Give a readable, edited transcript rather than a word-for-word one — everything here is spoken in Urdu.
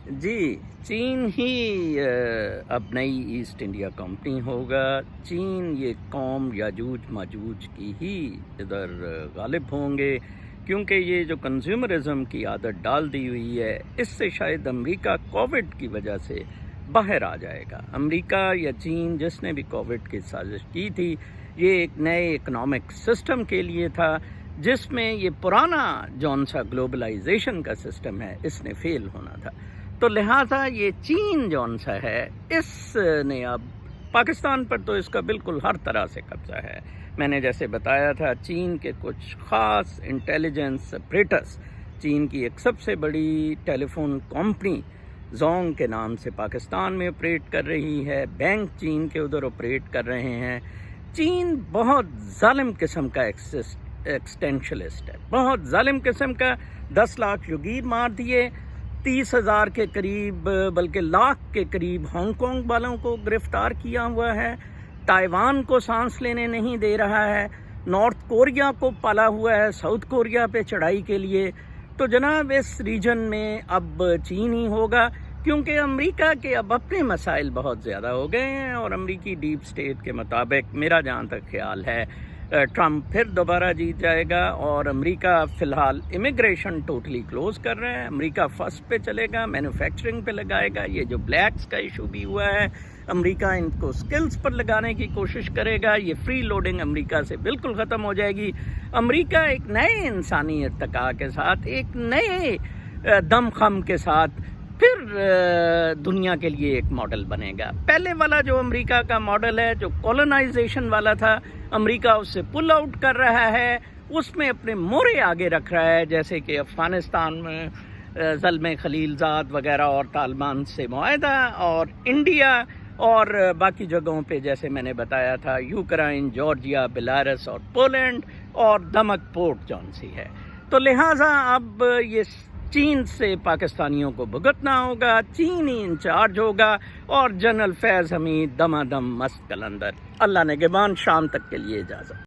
جی، چین ہی اب نئی ایسٹ انڈیا کمپنی ہوگا۔ چین یہ قوم یاجوج ماجوج کی ہی ادھر غالب ہوں گے، کیونکہ یہ جو کنزیومرزم کی عادت ڈال دی ہوئی ہے، اس سے شاید امریکہ کووڈ کی وجہ سے باہر آ جائے گا۔ امریکہ یا چین جس نے بھی کووڈ کی سازش کی تھی، یہ ایک نئے اکنامک سسٹم کے لیے تھا، جس میں یہ پرانا جون سا گلوبلائزیشن کا سسٹم ہے، اس نے فیل ہونا تھا۔ تو لہٰذا یہ چین جون سا ہے، اس نے اب پاکستان پر تو اس کا بالکل ہر طرح سے قبضہ ہے۔ میں نے جیسے بتایا تھا، چین کے کچھ خاص انٹیلیجنس سپریٹس، چین کی ایک سب سے بڑی ٹیلی فون کمپنی زونگ کے نام سے پاکستان میں آپریٹ کر رہی ہے، بینک چین کے ادھر آپریٹ کر رہے ہیں۔ چین بہت ظالم قسم کا ایکسٹینشلسٹ ہے، بہت ظالم قسم کا۔ 10 لاکھ یوگیر مار دیے، 30,000 کے قریب بلکہ لاکھ کے قریب ہانگ کانگ والوں کو گرفتار کیا ہوا ہے، تائیوان کو سانس لینے نہیں دے رہا ہے، نارتھ کوریا کو پالا ہوا ہے ساؤتھ کوریا پہ چڑھائی کے لیے۔ تو جناب اس ریجن میں اب چین ہی ہوگا، کیونکہ امریکہ کے اب اپنے مسائل بہت زیادہ ہو گئے ہیں، اور امریکی ڈیپ سٹیٹ کے مطابق میرا جہاں تک خیال ہے ٹرمپ پھر دوبارہ جیت جائے گا، اور امریکہ فی الحال امیگریشن ٹوٹلی کلوز کر رہے ہیں۔ امریکہ فرسٹ پہ چلے گا، مینوفیکچرنگ پہ لگائے گا۔ یہ جو بلیکس کا ایشو بھی ہوا ہے، امریکہ ان کو سکلز پر لگانے کی کوشش کرے گا۔ یہ فری لوڈنگ امریکہ سے بالکل ختم ہو جائے گی۔ امریکہ ایک نئے انسانی ارتقاء کے ساتھ، ایک نئے دم خم کے ساتھ پھر دنیا کے لیے ایک ماڈل بنے گا۔ پہلے والا جو امریکہ کا ماڈل ہے، جو کولونائزیشن والا تھا، امریکہ اس سے پل آؤٹ کر رہا ہے، اس میں اپنے مورے آگے رکھ رہا ہے، جیسے کہ افغانستان میں زلمے خلیل زاد وغیرہ اور طالبان سے معاہدہ، اور انڈیا اور باقی جگہوں پہ جیسے میں نے بتایا تھا، یوکرائن، جارجیا، بیلاروس اور پولینڈ اور دمک پورٹ جون سی ہے۔ تو لہٰذا اب یہ چین سے پاکستانیوں کو بھگتنا ہوگا، چین ہی انچارج ہوگا، اور جنرل فیض حمید دمادم مست قلندر۔ اللہ نگہبان، شام تک کے لیے اجازت۔